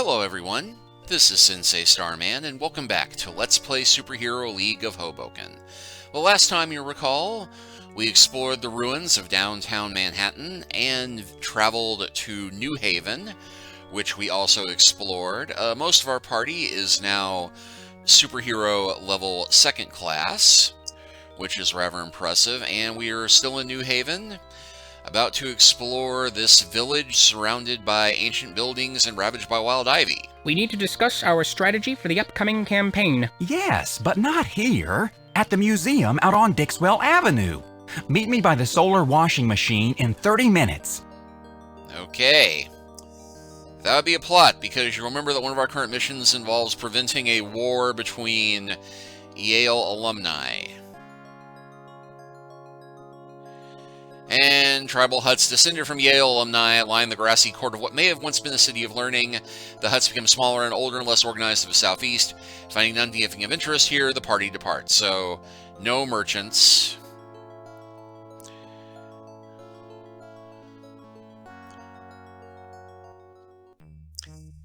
Hello everyone, this is Sensei Starman, and welcome back to Let's Play Superhero League of Hoboken. Well, last time you recall, we explored the ruins of downtown Manhattan and traveled to New Haven, which we also explored. Most of our party is now superhero level 2nd class, which is rather impressive, and we are still in New Haven, about to explore this village surrounded by ancient buildings and ravaged by wild ivy. We need to discuss our strategy for the upcoming campaign. Yes, but not here. At the museum out on Dixwell Avenue. Meet me by the solar washing machine in 30 minutes. Okay. That would be a plot, because you remember that one of our current missions involves preventing a war between Yale alumni. And tribal huts descended from Yale alumni line the grassy court of what may have once been a city of learning. The huts become smaller and older and less organized to the southeast. Finding nothing of interest here, the party departs. So, no merchants.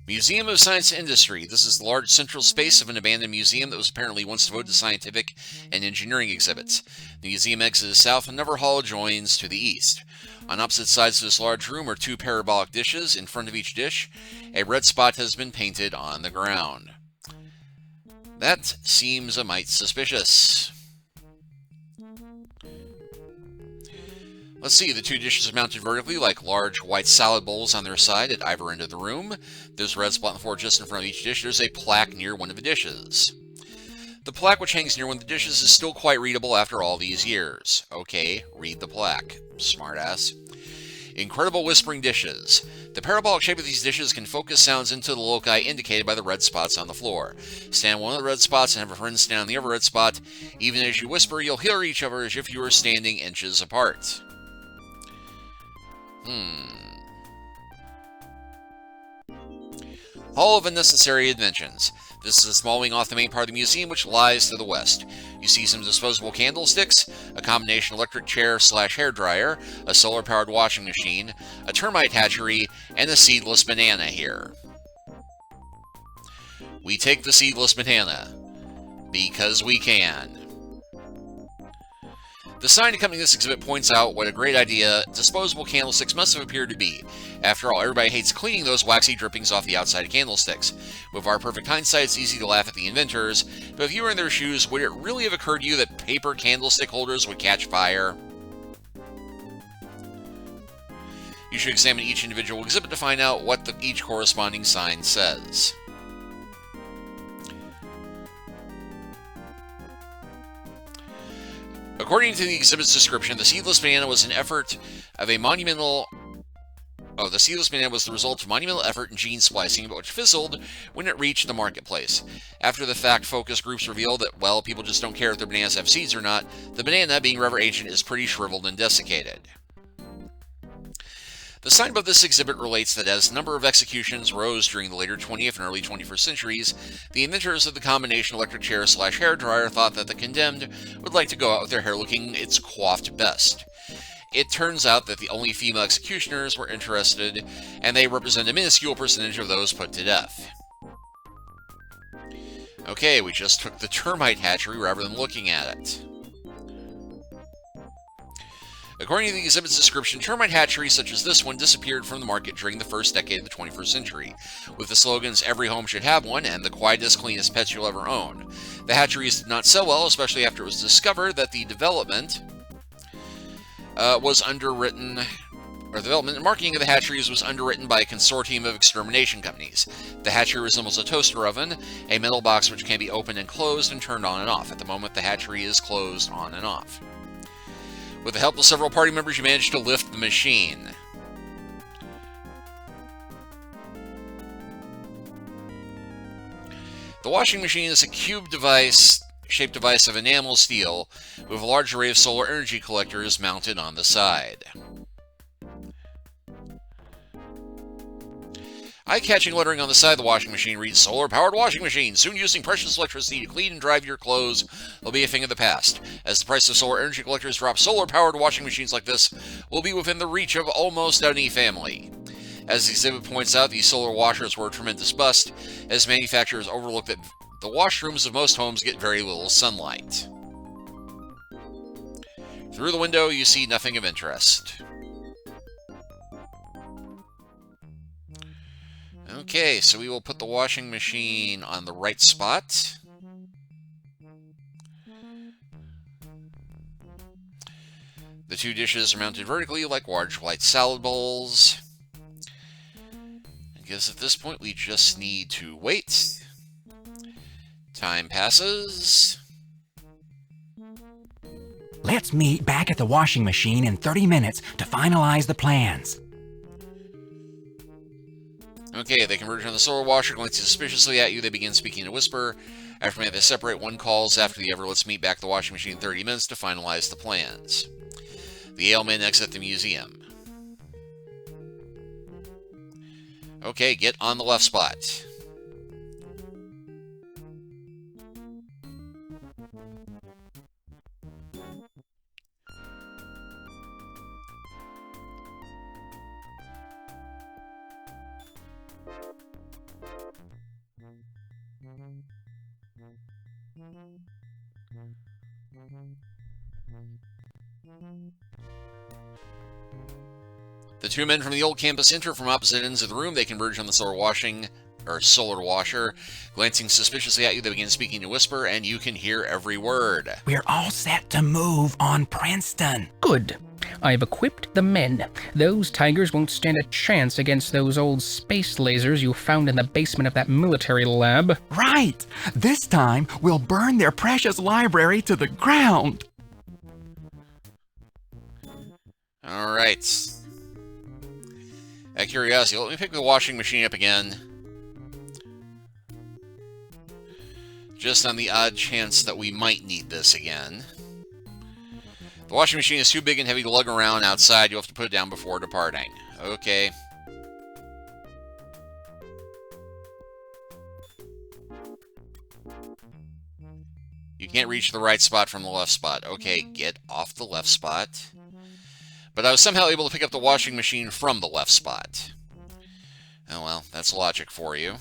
Museum of Science and Industry. This is the large central space of an abandoned museum that was apparently once devoted to scientific and engineering exhibits. The museum exit is south, and another hall joins to the east. On opposite sides of this large room are two parabolic dishes. In front of each dish, a red spot has been painted on the ground. That seems a mite suspicious. Let's see, the two dishes are mounted vertically like large white salad bowls on their side at either end of the room. There's a red spot on the floor just in front of each dish. There's a plaque near one of the dishes. The plaque which hangs near one of the dishes is still quite readable after all these years. Okay, read the plaque. Smartass. Incredible whispering dishes. The parabolic shape of these dishes can focus sounds into the loci indicated by the red spots on the floor. Stand on one of the red spots and have a friend stand on the other red spot. Even as you whisper, you'll hear each other as if you were standing inches apart. Hall of Unnecessary Inventions. This is a small wing off the main part of the museum, which lies to the west. You see some disposable candlesticks, a combination electric chair / hairdryer, a solar-powered washing machine, a termite hatchery, and a seedless banana here. We take the seedless banana, because we can. The sign accompanying this exhibit points out what a great idea disposable candlesticks must have appeared to be. After all, everybody hates cleaning those waxy drippings off the outside of candlesticks. With our perfect hindsight, it's easy to laugh at the inventors, but if you were in their shoes, would it really have occurred to you that paper candlestick holders would catch fire? You should examine each individual exhibit to find out what each corresponding sign says. According to the exhibit's description, the seedless banana was an effort of a monumental... the seedless banana was the result of monumental effort in gene splicing, but which fizzled when it reached the marketplace. After the fact, focus groups revealed that, well, people just don't care if their bananas have seeds or not. The banana, being rather ancient, is pretty shriveled and desiccated. The sign above this exhibit relates that as the number of executions rose during the later 20th and early 21st centuries, the inventors of the combination electric chair / hairdryer thought that the condemned would like to go out with their hair looking its coiffed best. It turns out that the only female executioners were interested, and they represent a minuscule percentage of those put to death. Okay, we just took the termite hatchery rather than looking at it. According to the exhibit's description, termite hatcheries such as this one disappeared from the market during the first decade of the 21st century, with the slogans "Every home should have one" and "The quietest, cleanest pets you'll ever own." The hatcheries did not sell well, especially after it was discovered that the development and marketing of the hatcheries was underwritten by a consortium of extermination companies. The hatchery resembles a toaster oven, a metal box which can be opened and closed and turned on and off. At the moment, the hatchery is closed on and off. With the help of several party members, you managed to lift the machine. The washing machine is a shaped device of enamel steel with a large array of solar energy collectors mounted on the side. Eye-catching lettering on the side of the washing machine reads, "Solar-powered washing machine, soon using precious electricity to clean and dry your clothes will be a thing of the past. As the price of solar energy collectors drop, solar-powered washing machines like this will be within the reach of almost any family." As the exhibit points out, these solar washers were a tremendous bust, as manufacturers overlook that the washrooms of most homes get very little sunlight. Through the window, you see nothing of interest. Okay, so we will put the washing machine on the right spot. The two dishes are mounted vertically like large white salad bowls. I guess at this point we just need to wait. Time passes. Let's meet back at the washing machine in 30 minutes to finalize the plans. Okay, they converge on the solar washer, glancing suspiciously at you. They begin speaking in a whisper. After a minute, they separate. One calls after the other. Let's meet back at the washing machine in 30 minutes to finalize the plans. The ailmen exit the museum. Okay, get on the left spot. The two men from the old campus enter from opposite ends of the room. They converge on the solar washer. Glancing suspiciously at you, they begin speaking in a whisper, and you can hear every word. We're all set to move on Princeton. Good. I've equipped the men. Those tigers won't stand a chance against those old space lasers you found in the basement of that military lab. Right! This time, we'll burn their precious library to the ground. All right. Out of curiosity, let me pick the washing machine up again. Just on the odd chance that we might need this again. The washing machine is too big and heavy to lug around outside. You'll have to put it down before departing. Okay. You can't reach the right spot from the left spot. Okay, get off the left spot. But I was somehow able to pick up the washing machine from the left spot. Oh well, that's logic for you.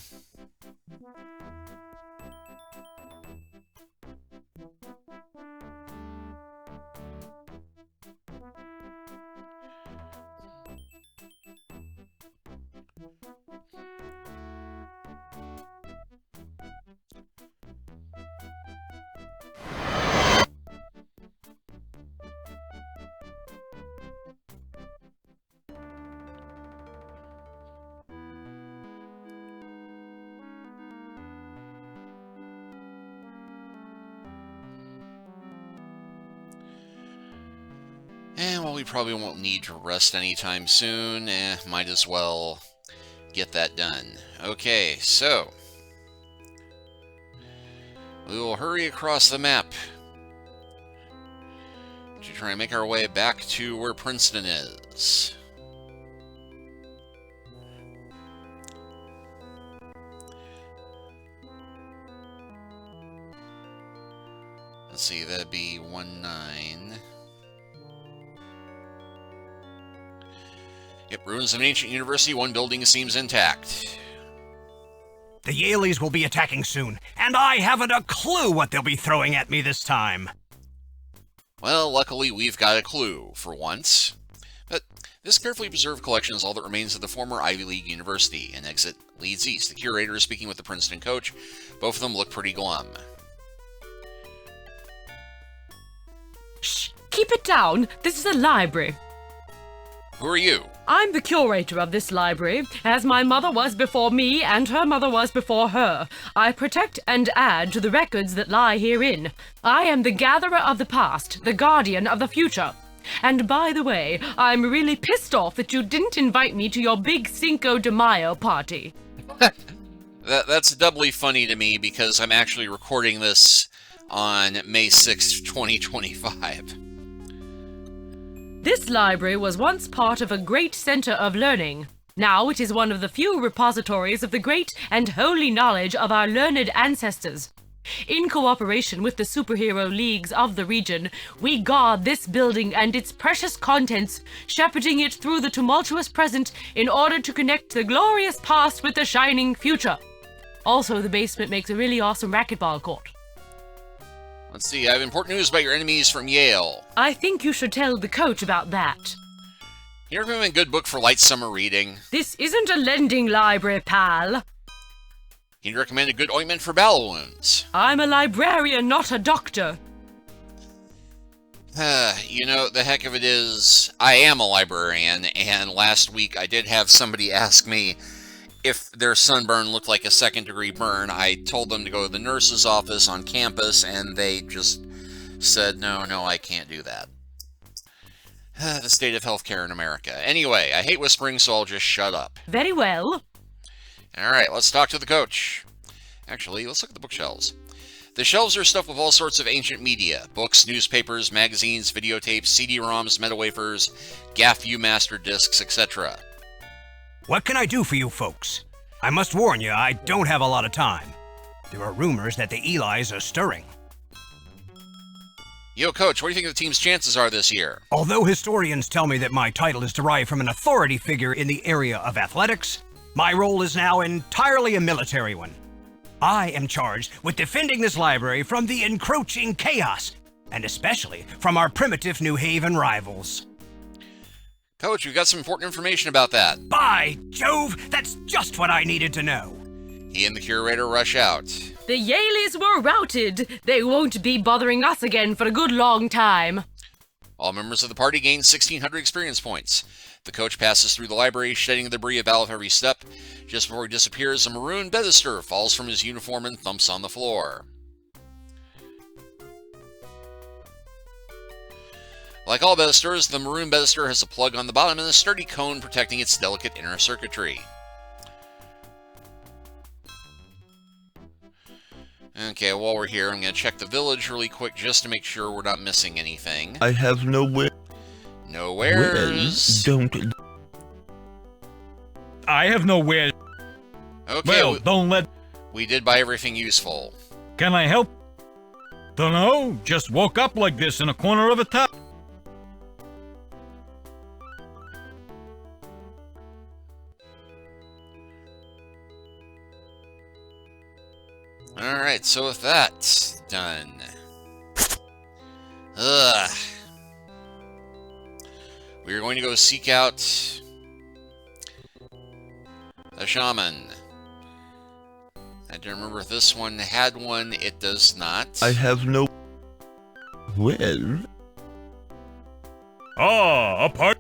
And while we probably won't need to rest anytime soon, might as well get that done. Okay, so we will hurry across the map to try and make our way back to where Princeton is. Let's see, that'd be 19. Yep, ruins of an ancient university. One building seems intact. The Yaleys will be attacking soon, and I haven't a clue what they'll be throwing at me this time. Well, luckily we've got a clue, for once. But this carefully preserved collection is all that remains of the former Ivy League university. An exit leads east. The curator is speaking with the Princeton coach. Both of them look pretty glum. Shh! Keep it down! This is a library. Who are you? I'm the curator of this library, as my mother was before me and her mother was before her. I protect and add to the records that lie herein. I am the gatherer of the past, the guardian of the future. And by the way, I'm really pissed off that you didn't invite me to your big Cinco de Mayo party. That's doubly funny to me because I'm actually recording this on May 6th, 2025. This library was once part of a great center of learning. Now it is one of the few repositories of the great and holy knowledge of our learned ancestors. In cooperation with the superhero leagues of the region, we guard this building and its precious contents, shepherding it through the tumultuous present in order to connect the glorious past with the shining future. Also, the basement makes a really awesome racquetball court. Let's see, I have important news about your enemies from Yale. I think you should tell the coach about that. You recommend a good book for light summer reading? This isn't a lending library, pal. Can you recommend a good ointment for battle wounds? I'm a librarian, not a doctor. You know, the heck of it is, I am a librarian, and last week I did have somebody ask me if their sunburn looked like a second-degree burn. I told them to go to the nurse's office on campus, and they just said, no, I can't do that. The state of healthcare in America. Anyway, I hate whispering, so I'll just shut up. Very well. Alright, let's talk to the coach. Actually, let's look at the bookshelves. The shelves are stuffed with all sorts of ancient media. Books, newspapers, magazines, videotapes, CD-ROMs, MetaWafers, GAF Viewmaster discs, etc. What can I do for you folks? I must warn you, I don't have a lot of time. There are rumors that the Elis are stirring. Yo, Coach, what do you think the team's chances are this year? Although historians tell me that my title is derived from an authority figure in the area of athletics, my role is now entirely a military one. I am charged with defending this library from the encroaching chaos, and especially from our primitive New Haven rivals. Coach, we've got some important information about that. By Jove, that's just what I needed to know. He and the curator rush out. The Yaleys were routed. They won't be bothering us again for a good long time. All members of the party gain 1,600 experience points. The coach passes through the library, shedding the debris of battle with every step. Just before he disappears, a maroon Bedester falls from his uniform and thumps on the floor. Like all Bedesters, the maroon Bedester has a plug on the bottom and a sturdy cone protecting its delicate inner circuitry. Okay, while we're here, I'm going to check the village really quick just to make sure we're not missing anything. I have nowhere. Nowheres. Don't. I have nowhere. Okay, Well, don't let. we did buy everything useful. Can I help? Dunno. Just woke up like this in a corner of a town. Alright, so with that done. We are going to go seek out a shaman. I don't remember if this one had one. It does not. I have no. Well. Ah, a part.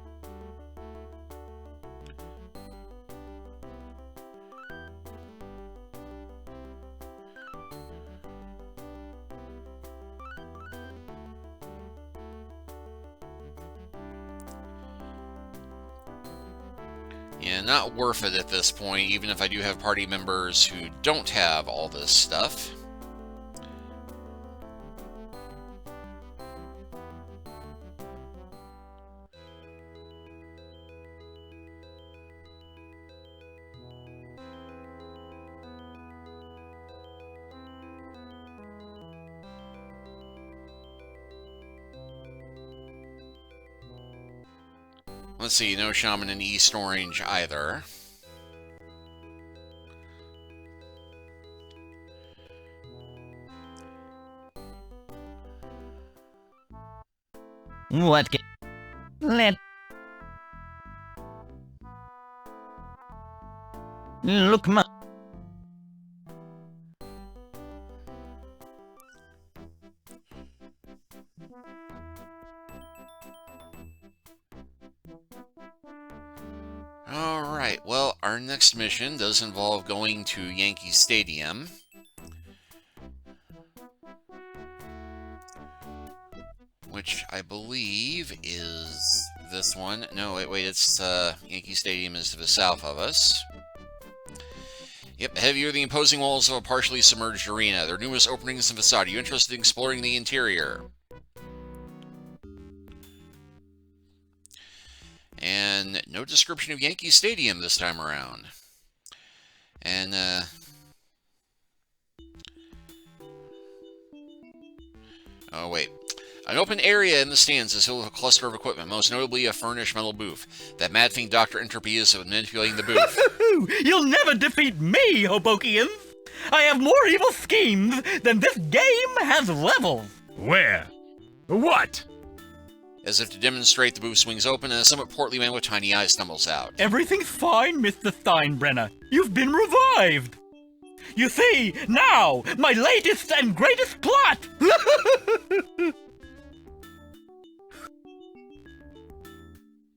Yeah, not worth it at this point, even if I do have party members who don't have all this stuff. Let's see, no shaman in East Orange either. What? Let. Look, ma. Alright, well, our next mission does involve going to Yankee Stadium. Which I believe is this one. No, wait, it's Yankee Stadium is to the south of us. Yep, heavier the imposing walls of a partially submerged arena. There are numerous openings in the facade. Are you interested in exploring the interior? And no description of Yankee Stadium this time around. And, Oh, wait. An open area in the stands is filled with a cluster of equipment, most notably a furnished metal booth. That mad thing Dr. Entropy is manipulating the booth. You'll never defeat me, Hobokians! I have more evil schemes than this game has levels! Where? What? As if to demonstrate, the booth swings open and a somewhat portly man with tiny eyes stumbles out. Everything's fine, Mr. Steinbrenner. You've been revived! You see, now, my latest and greatest plot!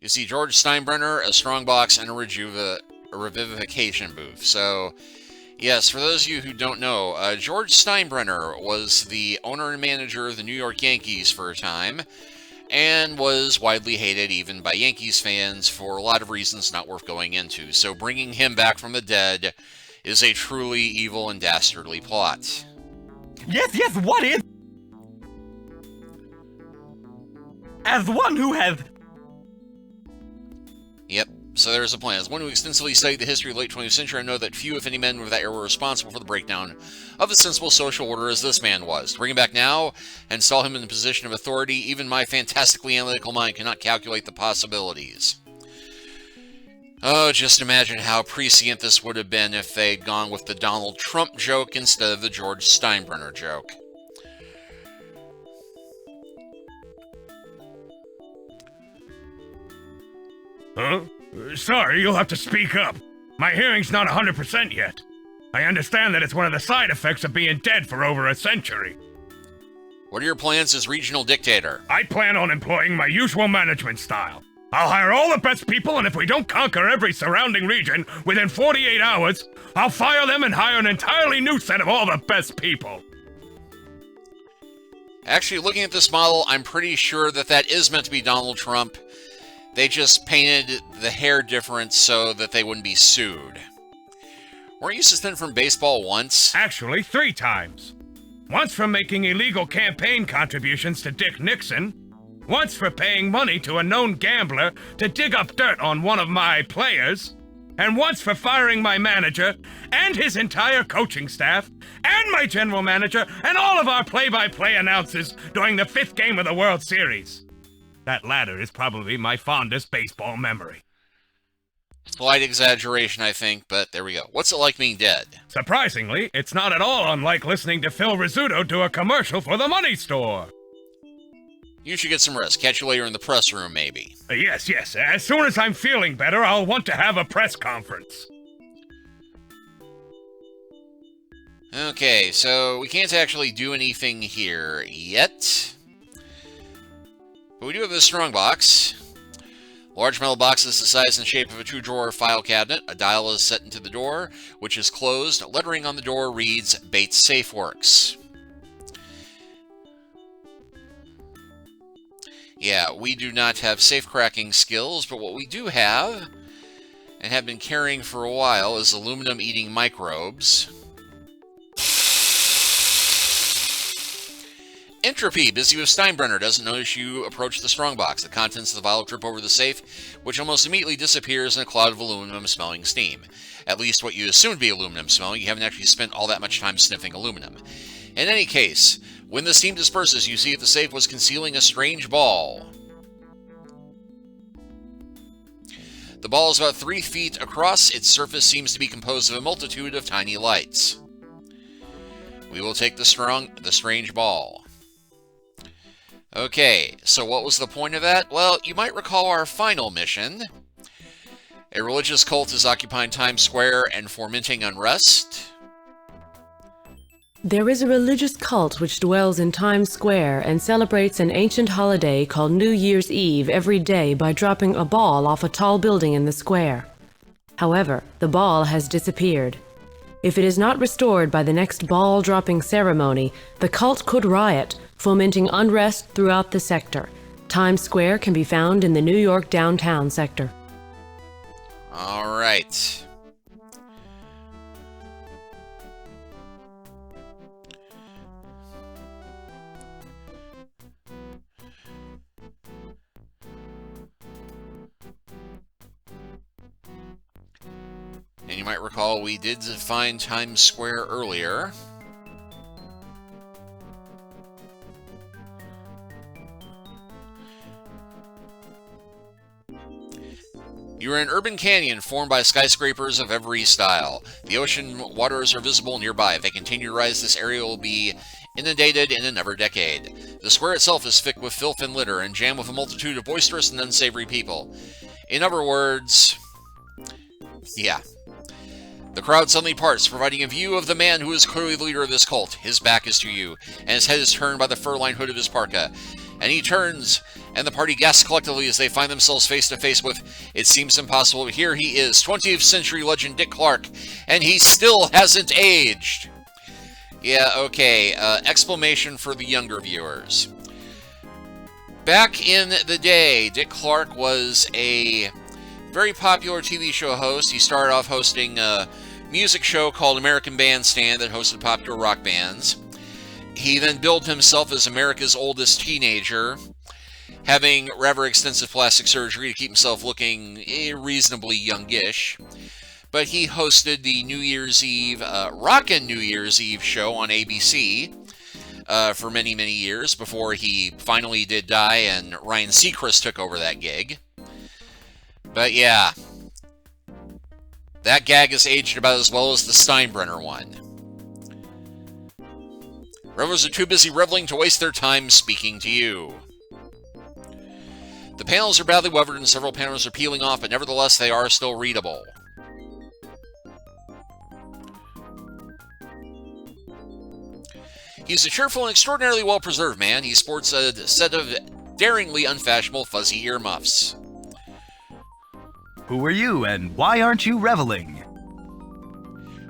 You see George Steinbrenner, a strongbox, and a revivification booth. So, yes, for those of you who don't know, George Steinbrenner was the owner and manager of the New York Yankees for a time, and was widely hated even by Yankees fans for a lot of reasons not worth going into. So bringing him back from the dead is a truly evil and dastardly plot. Yes, what is... As one who has... Yep, so there's a plan. As one who extensively studied the history of the late 20th century, I know that few, if any, men of that era were responsible for the breakdown of a sensible social order as this man was. To bring him back now and install him in the position of authority, even my fantastically analytical mind cannot calculate the possibilities. Oh, just imagine how prescient this would have been if they'd gone with the Donald Trump joke instead of the George Steinbrenner joke. Huh? Sorry, you'll have to speak up. My hearing's not 100% yet. I understand that it's one of the side effects of being dead for over a century. What are your plans as regional dictator? I plan on employing my usual management style. I'll hire all the best people, and if we don't conquer every surrounding region within 48 hours, I'll fire them and hire an entirely new set of all the best people. Actually, looking at this model, I'm pretty sure that that is meant to be Donald Trump. They just painted the hair different so that they wouldn't be sued. Weren't you suspended from baseball once? Actually, 3 times. Once for making illegal campaign contributions to Dick Nixon, once for paying money to a known gambler to dig up dirt on one of my players, and once for firing my manager and his entire coaching staff, and my general manager, and all of our play-by-play announcers during the 5th game of the World Series. That latter is probably my fondest baseball memory. Slight exaggeration, I think, but there we go. What's it like being dead? Surprisingly, it's not at all unlike listening to Phil Rizzuto do a commercial for the money store. You should get some rest. Catch you later in the press room, maybe. Yes. As soon as I'm feeling better, I'll want to have a press conference. Okay, so we can't actually do anything here yet. But we do have this strong box. Large metal box is the size and shape of a 2-drawer file cabinet. A dial is set into the door, which is closed. Lettering on the door reads, Bates Safe Works. Yeah, we do not have safe cracking skills, but what we do have, and have been carrying for a while, is aluminum-eating microbes. Entropy, busy with Steinbrenner, doesn't notice you approach the strongbox. The contents of the vial drip over the safe, which almost immediately disappears in a cloud of aluminum-smelling steam. At least what you assume to be aluminum-smelling. You haven't actually spent all that much time sniffing aluminum. In any case, when the steam disperses, you see that the safe was concealing a strange ball. The ball is about 3 feet across. Its surface seems to be composed of a multitude of tiny lights. We will take the strange ball. Okay, so what was the point of that? Well, you might recall our final mission. A religious cult is occupying Times Square and fomenting unrest. There is a religious cult which dwells in Times Square and celebrates an ancient holiday called New Year's Eve every day by dropping a ball off a tall building in the square. However, the ball has disappeared. If it is not restored by the next ball-dropping ceremony, the cult could riot, fomenting unrest throughout the sector. Times Square can be found in the New York downtown sector. All right. And you might recall we did find Times Square earlier. You are in an urban canyon formed by skyscrapers of every style. The ocean waters are visible nearby. If they continue to rise, this area will be inundated in another decade. The square itself is thick with filth and litter and jammed with a multitude of boisterous and unsavory people. In other words, yeah. The crowd suddenly parts, providing a view of the man who is clearly the leader of this cult. His back is to you, and his head is turned by the fur-lined hood of his parka. And he turns, and the party gasps collectively as they find themselves face to face with, it seems impossible, but here he is, 20th century legend Dick Clark, and he still hasn't aged. Yeah, okay, exclamation for the younger viewers. Back in the day, Dick Clark was a very popular TV show host. He started off hosting a music show called American Bandstand that hosted popular rock bands. He then billed himself as America's oldest teenager, having rather extensive plastic surgery to keep himself looking reasonably youngish. But he hosted the New Year's Eve, Rockin' New Year's Eve show on ABC for many, many years before he finally did die and Ryan Seacrest took over that gig. But yeah, that gag has aged about as well as the Steinbrenner one. Revelers are too busy reveling to waste their time speaking to you. The panels are badly weathered and several panels are peeling off, but nevertheless they are still readable. He's a cheerful and extraordinarily well-preserved man. He sports a set of daringly unfashionable fuzzy earmuffs. Who are you, and why aren't you reveling?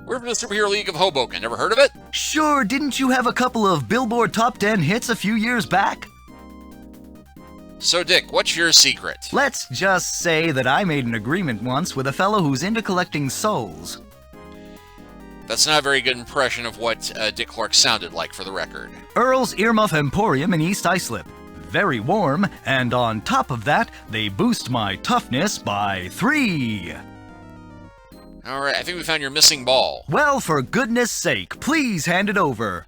We're from the Superhero League of Hoboken. Ever heard of it? Sure, didn't you have a couple of Billboard Top 10 hits a few years back? So, Dick, what's your secret? Let's just say that I made an agreement once with a fellow who's into collecting souls. That's not a very good impression of what Dick Clark sounded like, for the record. Earl's Earmuff Emporium in East Islip. Very warm, and on top of that, they boost my toughness by 3. Alright, I think we found your missing ball. Well, for goodness sake, please hand it over.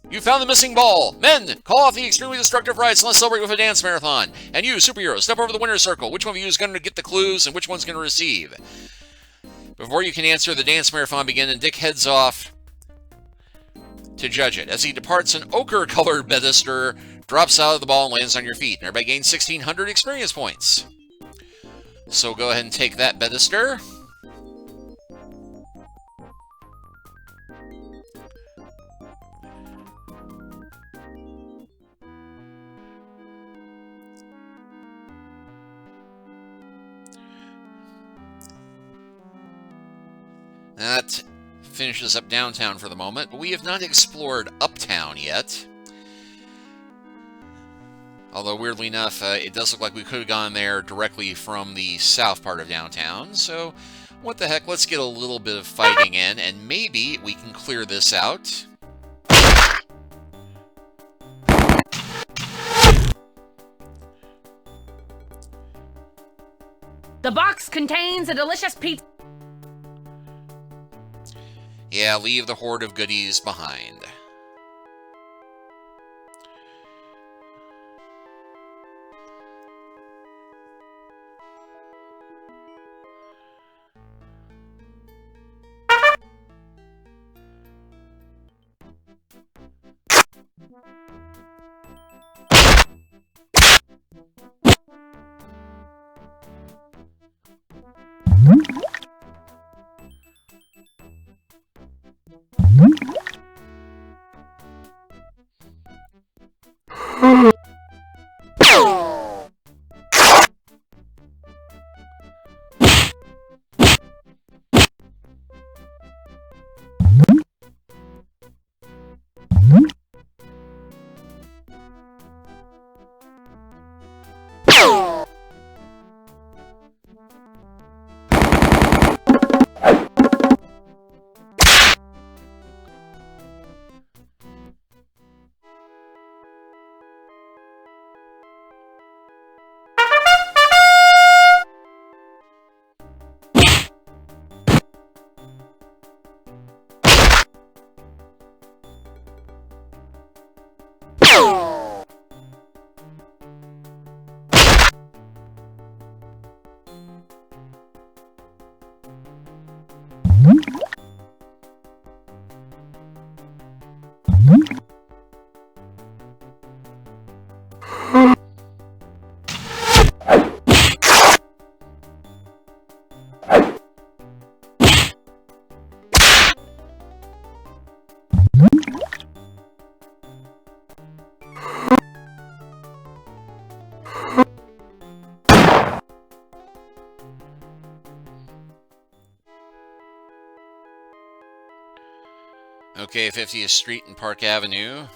You found the missing ball! Men, call off the extremely destructive rides and let's celebrate with a dance marathon. And you, superheroes, step over the winner's circle. Which one of you is going to get the clues and which one's going to receive? Before you can answer, the dance marathon begins and Dick heads off to judge it. As he departs, an ochre-colored pedestal drops out of the ball and lands on your feet. And everybody gains 1,600 experience points. So go ahead and take that pedestal. That finishes up downtown for the moment, but we have not explored uptown yet. Although, weirdly enough, it does look like we could have gone there directly from the south part of downtown. So, what the heck, let's get a little bit of fighting in, and maybe we can clear this out. The box contains a delicious pizza. Yeah, leave the hoard of goodies behind. Okay, 50th Street and Park Avenue.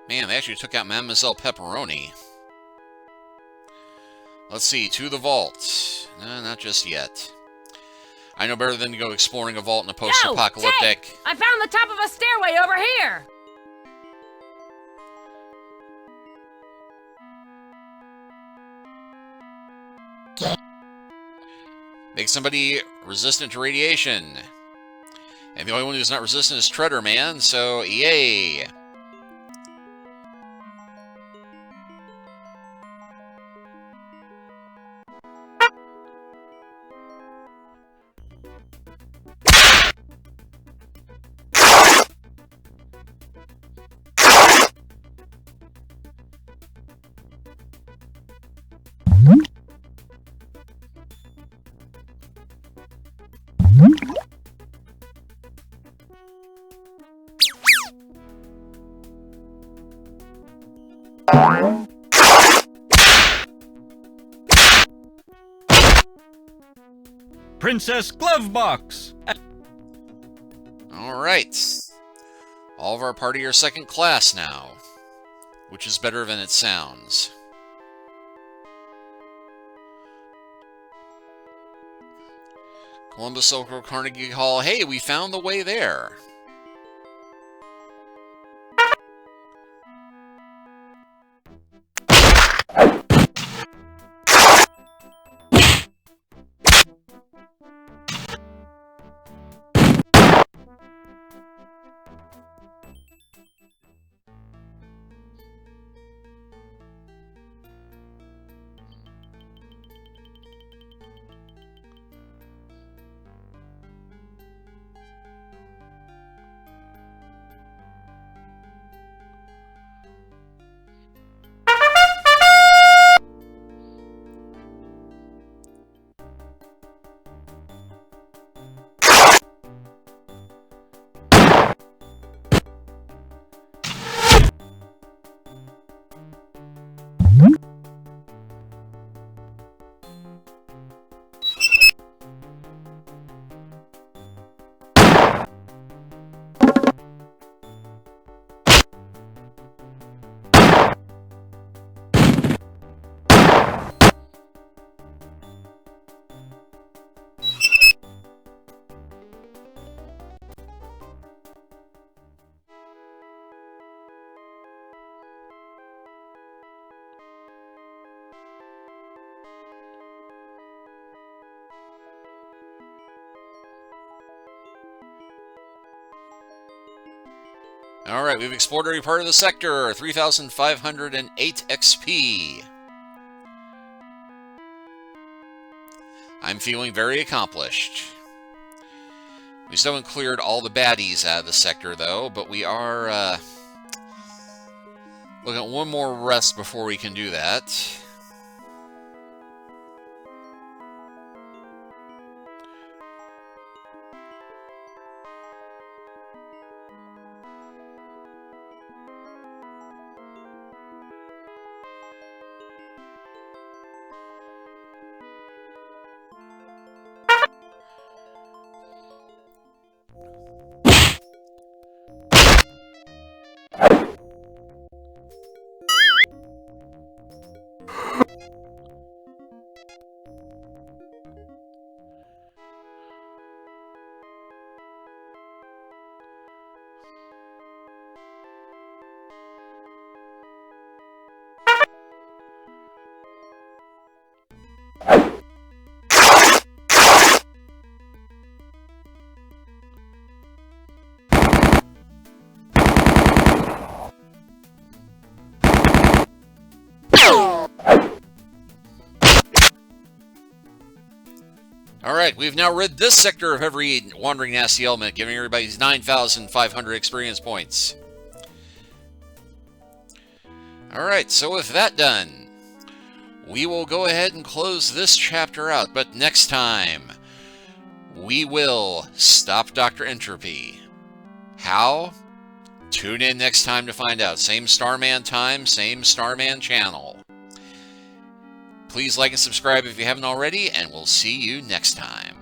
Man, they actually took out Mademoiselle Pepperoni. Let's see, to the vault. No, not just yet. I know better than to go exploring a vault in a post-apocalyptic... I found the top of a stairway over here! Make somebody resistant to radiation. And the only one who's not resistant is Treader Man, so yay! Princess Glove Box! Alright. All of our party are second class now, which is better than it sounds. Columbus Circle, Carnegie Hall. Hey, we found the way there. Alright, we've explored every part of the sector. 3,508 XP. I'm feeling very accomplished. We still haven't cleared all the baddies out of the sector, though, but we are looking at one more rest before we can do that. Alright, we've now read this sector of every Wandering Nasty Element, giving everybody 9,500 experience points. Alright, so with that done, we will go ahead and close this chapter out, but next time, we will stop Doctor Entropy. How? Tune in next time to find out. Same Starman time, same Starman channel. Please like and subscribe if you haven't already, and we'll see you next time.